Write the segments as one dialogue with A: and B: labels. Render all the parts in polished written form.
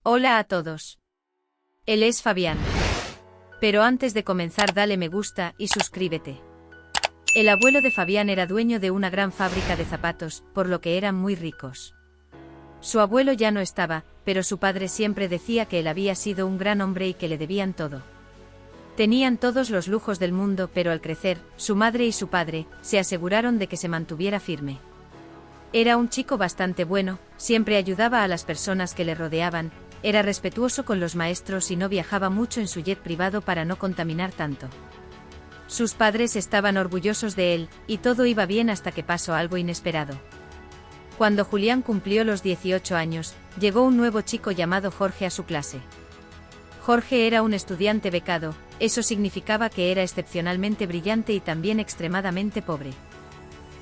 A: Hola a todos. Él es Fabián. Pero antes de comenzar dale me gusta y suscríbete. El abuelo de Fabián era dueño de una gran fábrica de zapatos, por lo que eran muy ricos. Su abuelo ya no estaba, pero su padre siempre decía que él había sido un gran hombre y que le debían todo. Tenían todos los lujos del mundo, pero al crecer, su madre y su padre se aseguraron de que se mantuviera firme. Era un chico bastante bueno, siempre ayudaba a las personas que le rodeaban, era respetuoso con los maestros y no viajaba mucho en su jet privado para no contaminar tanto. Sus padres estaban orgullosos de él, y todo iba bien hasta que pasó algo inesperado. Cuando Julián cumplió los 18 años, llegó un nuevo chico llamado Jorge a su clase. Jorge era un estudiante becado, eso significaba que era excepcionalmente brillante y también extremadamente pobre.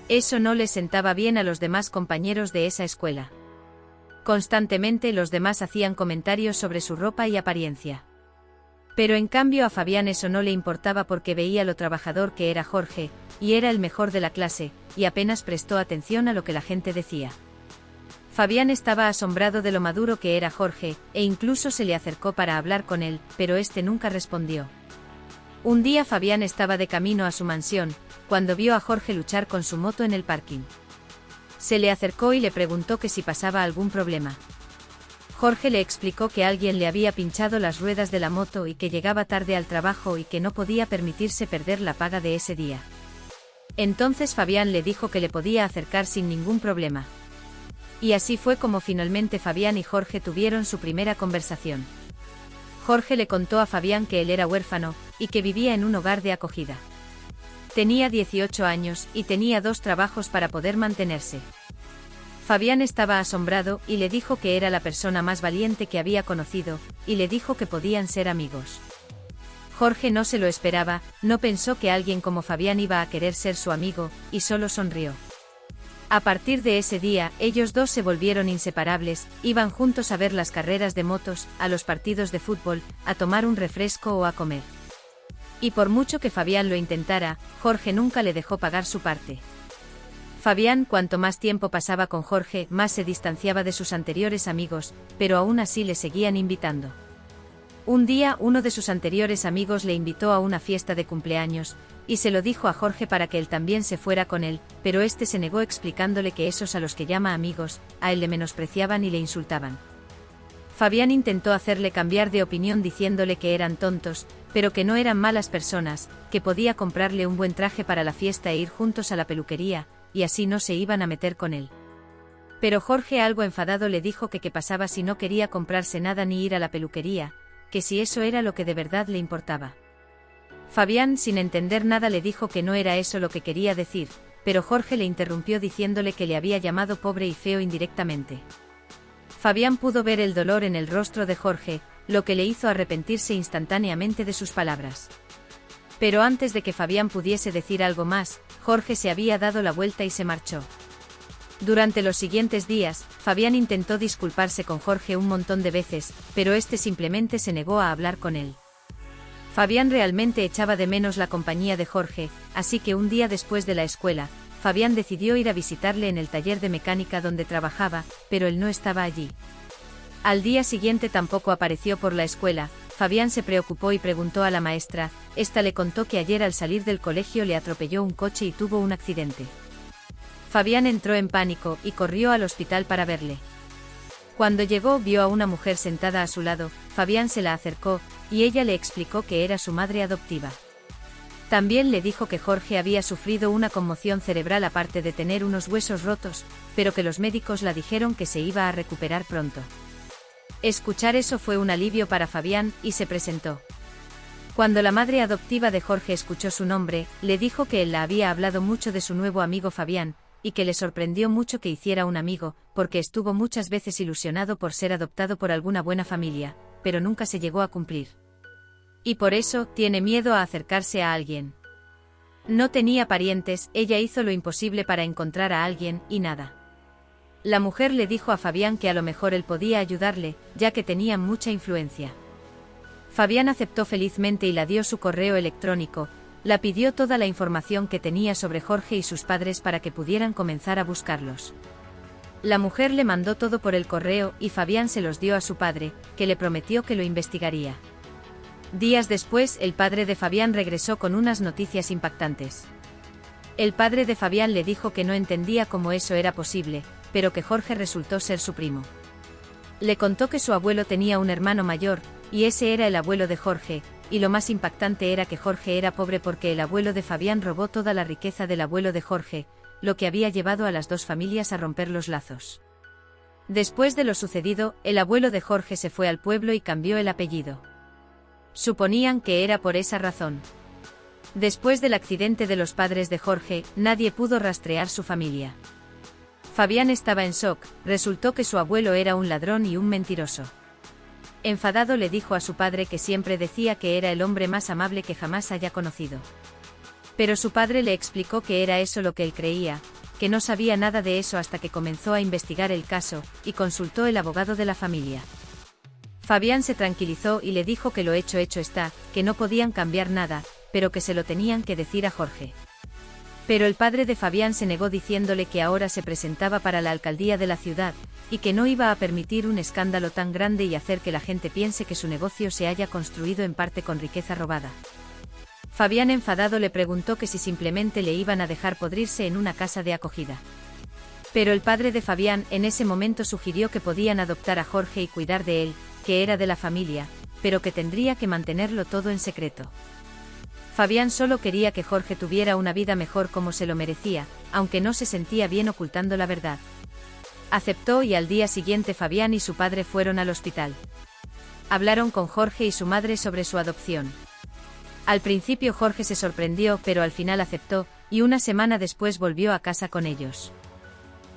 A: Eso no les sentaba bien a los demás compañeros de esa escuela. Constantemente los demás hacían comentarios sobre su ropa y apariencia. Pero en cambio a Fabián eso no le importaba porque veía lo trabajador que era Jorge, y era el mejor de la clase, y apenas prestó atención a lo que la gente decía. Fabián estaba asombrado de lo maduro que era Jorge, e incluso se le acercó para hablar con él, pero este nunca respondió. Un día Fabián estaba de camino a su mansión, cuando vio a Jorge luchar con su moto en el parking. Se le acercó y le preguntó que si pasaba algún problema. Jorge le explicó que alguien le había pinchado las ruedas de la moto y que llegaba tarde al trabajo y que no podía permitirse perder la paga de ese día. Entonces Fabián le dijo que le podía acercar sin ningún problema. Y así fue como finalmente Fabián y Jorge tuvieron su primera conversación. Jorge le contó a Fabián que él era huérfano, y que vivía en un hogar de acogida. Tenía 18 años, y tenía 2 trabajos para poder mantenerse. Fabián estaba asombrado, y le dijo que era la persona más valiente que había conocido, y le dijo que podían ser amigos. Jorge no se lo esperaba, no pensó que alguien como Fabián iba a querer ser su amigo, y solo sonrió. A partir de ese día, ellos dos se volvieron inseparables, iban juntos a ver las carreras de motos, a los partidos de fútbol, a tomar un refresco o a comer. Y por mucho que Fabián lo intentara, Jorge nunca le dejó pagar su parte. Fabián, cuanto más tiempo pasaba con Jorge, más se distanciaba de sus anteriores amigos, pero aún así le seguían invitando. Un día, uno de sus anteriores amigos le invitó a una fiesta de cumpleaños, y se lo dijo a Jorge para que él también se fuera con él, pero este se negó explicándole que esos a los que llama amigos, a él le menospreciaban y le insultaban. Fabián intentó hacerle cambiar de opinión diciéndole que eran tontos, pero que no eran malas personas, que podía comprarle un buen traje para la fiesta e ir juntos a la peluquería, y así no se iban a meter con él. Pero Jorge, algo enfadado, le dijo que qué pasaba si no quería comprarse nada ni ir a la peluquería, que si eso era lo que de verdad le importaba. Fabián, sin entender nada, le dijo que no era eso lo que quería decir, pero Jorge le interrumpió diciéndole que le había llamado pobre y feo indirectamente. Fabián pudo ver el dolor en el rostro de Jorge, lo que le hizo arrepentirse instantáneamente de sus palabras. Pero antes de que Fabián pudiese decir algo más, Jorge se había dado la vuelta y se marchó. Durante los siguientes días, Fabián intentó disculparse con Jorge un montón de veces, pero este simplemente se negó a hablar con él. Fabián realmente echaba de menos la compañía de Jorge, así que un día después de la escuela, Fabián decidió ir a visitarle en el taller de mecánica donde trabajaba, pero él no estaba allí. Al día siguiente tampoco apareció por la escuela. Fabián se preocupó y preguntó a la maestra, esta le contó que ayer al salir del colegio le atropelló un coche y tuvo un accidente. Fabián entró en pánico y corrió al hospital para verle. Cuando llegó vio a una mujer sentada a su lado, Fabián se la acercó, y ella le explicó que era su madre adoptiva. También le dijo que Jorge había sufrido una conmoción cerebral aparte de tener unos huesos rotos, pero que los médicos le dijeron que se iba a recuperar pronto. Escuchar eso fue un alivio para Fabián, y se presentó. Cuando la madre adoptiva de Jorge escuchó su nombre, le dijo que él le había hablado mucho de su nuevo amigo Fabián, y que le sorprendió mucho que hiciera un amigo, porque estuvo muchas veces ilusionado por ser adoptado por alguna buena familia, pero nunca se llegó a cumplir. Y por eso, tiene miedo a acercarse a alguien. No tenía parientes, ella hizo lo imposible para encontrar a alguien, y nada. La mujer le dijo a Fabián que a lo mejor él podía ayudarle, ya que tenía mucha influencia. Fabián aceptó felizmente y le dio su correo electrónico, la pidió toda la información que tenía sobre Jorge y sus padres para que pudieran comenzar a buscarlos. La mujer le mandó todo por el correo y Fabián se los dio a su padre, que le prometió que lo investigaría. Días después, el padre de Fabián regresó con unas noticias impactantes. El padre de Fabián le dijo que no entendía cómo eso era posible, pero que Jorge resultó ser su primo. Le contó que su abuelo tenía un hermano mayor, y ese era el abuelo de Jorge, y lo más impactante era que Jorge era pobre porque el abuelo de Fabián robó toda la riqueza del abuelo de Jorge, lo que había llevado a las dos familias a romper los lazos. Después de lo sucedido, el abuelo de Jorge se fue al pueblo y cambió el apellido. Suponían que era por esa razón. Después del accidente de los padres de Jorge, nadie pudo rastrear su familia. Fabián estaba en shock, resultó que su abuelo era un ladrón y un mentiroso. Enfadado le dijo a su padre que siempre decía que era el hombre más amable que jamás haya conocido. Pero su padre le explicó que era eso lo que él creía, que no sabía nada de eso hasta que comenzó a investigar el caso, y consultó el abogado de la familia. Fabián se tranquilizó y le dijo que lo hecho está, que no podían cambiar nada, pero que se lo tenían que decir a Jorge. Pero el padre de Fabián se negó diciéndole que ahora se presentaba para la alcaldía de la ciudad, y que no iba a permitir un escándalo tan grande y hacer que la gente piense que su negocio se haya construido en parte con riqueza robada. Fabián enfadado le preguntó que si simplemente le iban a dejar podrirse en una casa de acogida. Pero el padre de Fabián en ese momento sugirió que podían adoptar a Jorge y cuidar de él, que era de la familia, pero que tendría que mantenerlo todo en secreto. Fabián solo quería que Jorge tuviera una vida mejor como se lo merecía, aunque no se sentía bien ocultando la verdad. Aceptó y al día siguiente Fabián y su padre fueron al hospital. Hablaron con Jorge y su madre sobre su adopción. Al principio Jorge se sorprendió, pero al final aceptó, y una semana después volvió a casa con ellos.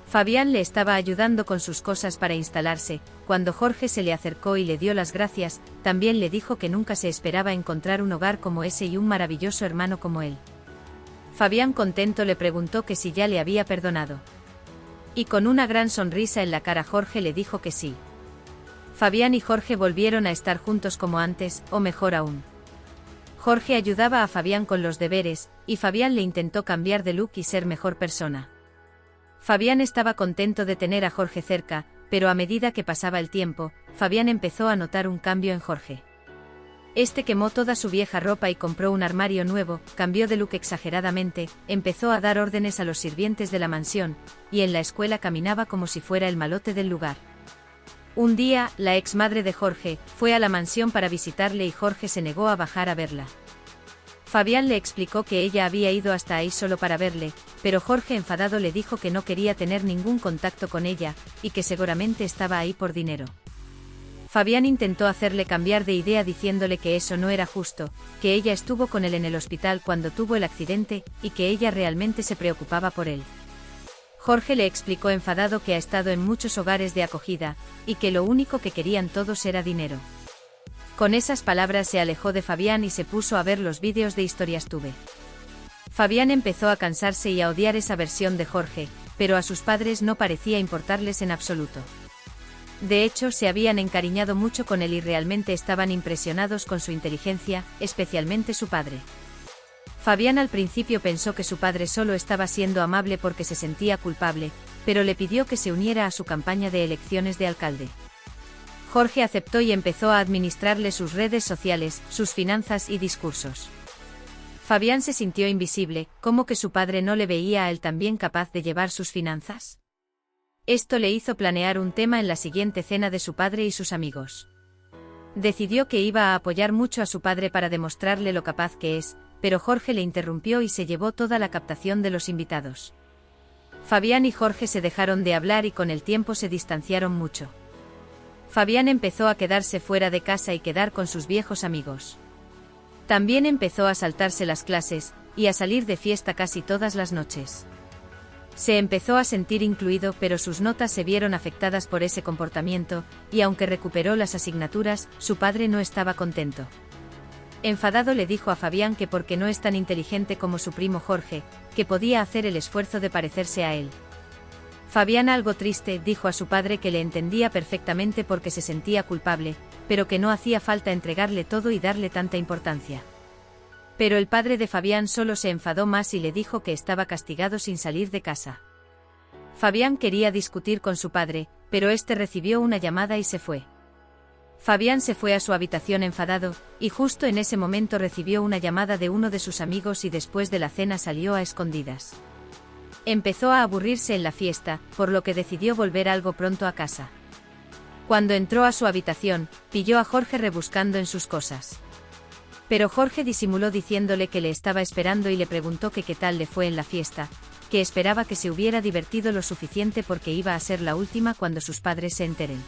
A: Fabián le estaba ayudando con sus cosas para instalarse, cuando Jorge se le acercó y le dio las gracias, también le dijo que nunca se esperaba encontrar un hogar como ese y un maravilloso hermano como él. Fabián contento le preguntó que si ya le había perdonado. Y con una gran sonrisa en la cara Jorge le dijo que sí. Fabián y Jorge volvieron a estar juntos como antes, o mejor aún. Jorge ayudaba a Fabián con los deberes, y Fabián le intentó cambiar de look y ser mejor persona. Fabián estaba contento de tener a Jorge cerca, pero a medida que pasaba el tiempo, Fabián empezó a notar un cambio en Jorge. Este quemó toda su vieja ropa y compró un armario nuevo, cambió de look exageradamente, empezó a dar órdenes a los sirvientes de la mansión, y en la escuela caminaba como si fuera el malote del lugar. Un día, la ex madre de Jorge fue a la mansión para visitarle y Jorge se negó a bajar a verla. Fabián le explicó que ella había ido hasta ahí solo para verle, pero Jorge enfadado le dijo que no quería tener ningún contacto con ella, y que seguramente estaba ahí por dinero. Fabián intentó hacerle cambiar de idea diciéndole que eso no era justo, que ella estuvo con él en el hospital cuando tuvo el accidente, y que ella realmente se preocupaba por él. Jorge le explicó enfadado que ha estado en muchos hogares de acogida, y que lo único que querían todos era dinero. Con esas palabras se alejó de Fabián y se puso a ver los vídeos de HistoriasTube. Fabián empezó a cansarse y a odiar esa versión de Jorge, pero a sus padres no parecía importarles en absoluto. De hecho, se habían encariñado mucho con él y realmente estaban impresionados con su inteligencia, especialmente su padre. Fabián al principio pensó que su padre solo estaba siendo amable porque se sentía culpable, pero le pidió que se uniera a su campaña de elecciones de alcalde. Jorge aceptó y empezó a administrarle sus redes sociales, sus finanzas y discursos. Fabián se sintió invisible, ¿cómo que su padre no le veía a él también capaz de llevar sus finanzas? Esto le hizo planear un tema en la siguiente cena de su padre y sus amigos. Decidió que iba a apoyar mucho a su padre para demostrarle lo capaz que es, pero Jorge le interrumpió y se llevó toda la captación de los invitados. Fabián y Jorge se dejaron de hablar y con el tiempo se distanciaron mucho. Fabián empezó a quedarse fuera de casa y quedar con sus viejos amigos. También empezó a saltarse las clases, y a salir de fiesta casi todas las noches. Se empezó a sentir incluido, pero sus notas se vieron afectadas por ese comportamiento, y aunque recuperó las asignaturas, su padre no estaba contento. Enfadado le dijo a Fabián que porque no es tan inteligente como su primo Jorge, que podía hacer el esfuerzo de parecerse a él. Fabián, algo triste, dijo a su padre que le entendía perfectamente porque se sentía culpable, pero que no hacía falta entregarle todo y darle tanta importancia. Pero el padre de Fabián solo se enfadó más y le dijo que estaba castigado sin salir de casa. Fabián quería discutir con su padre, pero este recibió una llamada y se fue. Fabián se fue a su habitación enfadado, y justo en ese momento recibió una llamada de uno de sus amigos y después de la cena salió a escondidas. Empezó a aburrirse en la fiesta, por lo que decidió volver algo pronto a casa. Cuando entró a su habitación, pilló a Jorge rebuscando en sus cosas. Pero Jorge disimuló diciéndole que le estaba esperando y le preguntó que qué tal le fue en la fiesta, que esperaba que se hubiera divertido lo suficiente porque iba a ser la última cuando sus padres se enteren.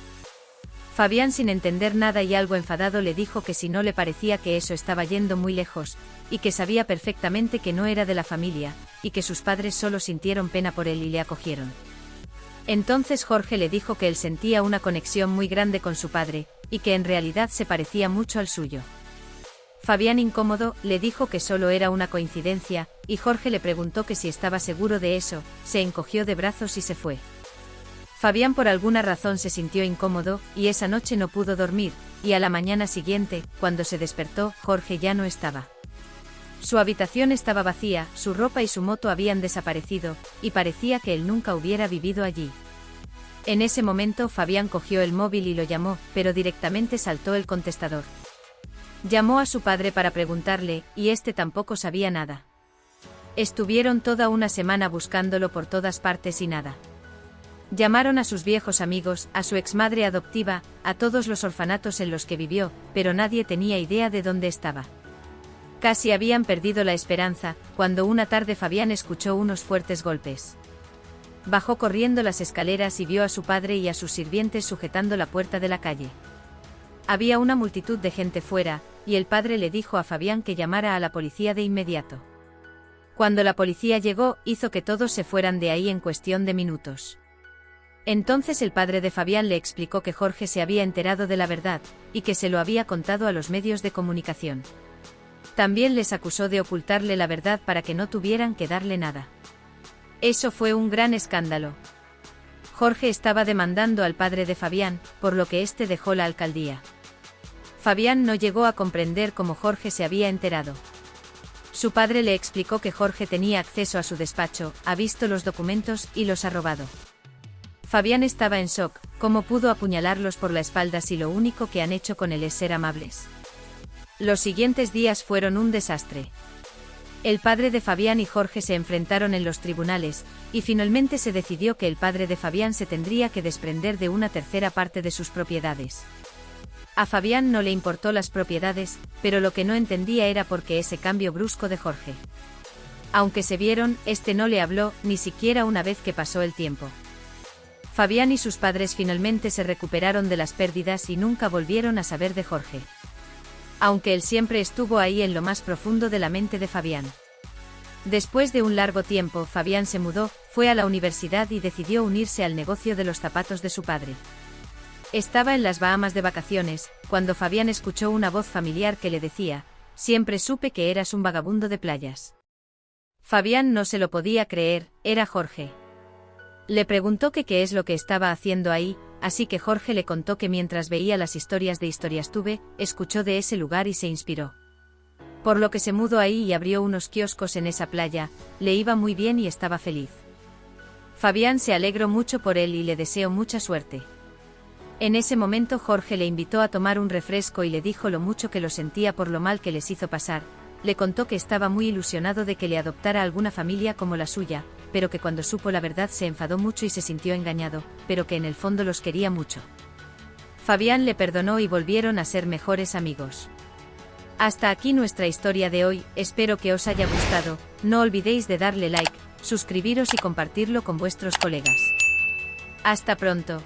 A: Fabián, sin entender nada y algo enfadado, le dijo que si no le parecía que eso estaba yendo muy lejos, y que sabía perfectamente que no era de la familia, y que sus padres solo sintieron pena por él y le acogieron. Entonces Jorge le dijo que él sentía una conexión muy grande con su padre, y que en realidad se parecía mucho al suyo. Fabián, incómodo, le dijo que solo era una coincidencia, y Jorge le preguntó que si estaba seguro de eso, se encogió de brazos y se fue. Fabián por alguna razón se sintió incómodo, y esa noche no pudo dormir, y a la mañana siguiente, cuando se despertó, Jorge ya no estaba. Su habitación estaba vacía, su ropa y su moto habían desaparecido, y parecía que él nunca hubiera vivido allí. En ese momento Fabián cogió el móvil y lo llamó, pero directamente saltó el contestador. Llamó a su padre para preguntarle, y este tampoco sabía nada. Estuvieron toda una semana buscándolo por todas partes y nada. Llamaron a sus viejos amigos, a su exmadre adoptiva, a todos los orfanatos en los que vivió, pero nadie tenía idea de dónde estaba. Casi habían perdido la esperanza, cuando una tarde Fabián escuchó unos fuertes golpes. Bajó corriendo las escaleras y vio a su padre y a sus sirvientes sujetando la puerta de la calle. Había una multitud de gente fuera, y el padre le dijo a Fabián que llamara a la policía de inmediato. Cuando la policía llegó, hizo que todos se fueran de ahí en cuestión de minutos. Entonces el padre de Fabián le explicó que Jorge se había enterado de la verdad, y que se lo había contado a los medios de comunicación. También les acusó de ocultarle la verdad para que no tuvieran que darle nada. Eso fue un gran escándalo. Jorge estaba demandando al padre de Fabián, por lo que éste dejó la alcaldía. Fabián no llegó a comprender cómo Jorge se había enterado. Su padre le explicó que Jorge tenía acceso a su despacho, ha visto los documentos y los ha robado. Fabián estaba en shock, ¿cómo pudo apuñalarlos por la espalda si lo único que han hecho con él es ser amables? Los siguientes días fueron un desastre. El padre de Fabián y Jorge se enfrentaron en los tribunales, y finalmente se decidió que el padre de Fabián se tendría que desprender de una tercera parte de sus propiedades. A Fabián no le importó las propiedades, pero lo que no entendía era por qué ese cambio brusco de Jorge. Aunque se vieron, este no le habló, ni siquiera una vez que pasó el tiempo. Fabián y sus padres finalmente se recuperaron de las pérdidas y nunca volvieron a saber de Jorge. Aunque él siempre estuvo ahí en lo más profundo de la mente de Fabián. Después de un largo tiempo, Fabián se mudó, fue a la universidad y decidió unirse al negocio de los zapatos de su padre. Estaba en las Bahamas de vacaciones, cuando Fabián escuchó una voz familiar que le decía, «Siempre supe que eras un vagabundo de playas». Fabián no se lo podía creer, era Jorge. Le preguntó que qué es lo que estaba haciendo ahí, así que Jorge le contó que mientras veía las historias de Historiastube, escuchó de ese lugar y se inspiró. Por lo que se mudó ahí y abrió unos kioscos en esa playa, le iba muy bien y estaba feliz. Fabián se alegró mucho por él y le deseó mucha suerte. En ese momento Jorge le invitó a tomar un refresco y le dijo lo mucho que lo sentía por lo mal que les hizo pasar, le contó que estaba muy ilusionado de que le adoptara alguna familia como la suya, pero que cuando supo la verdad se enfadó mucho y se sintió engañado, pero que en el fondo los quería mucho. Fabián le perdonó y volvieron a ser mejores amigos. Hasta aquí nuestra historia de hoy, espero que os haya gustado, no olvidéis de darle like, suscribiros y compartirlo con vuestros colegas. Hasta pronto.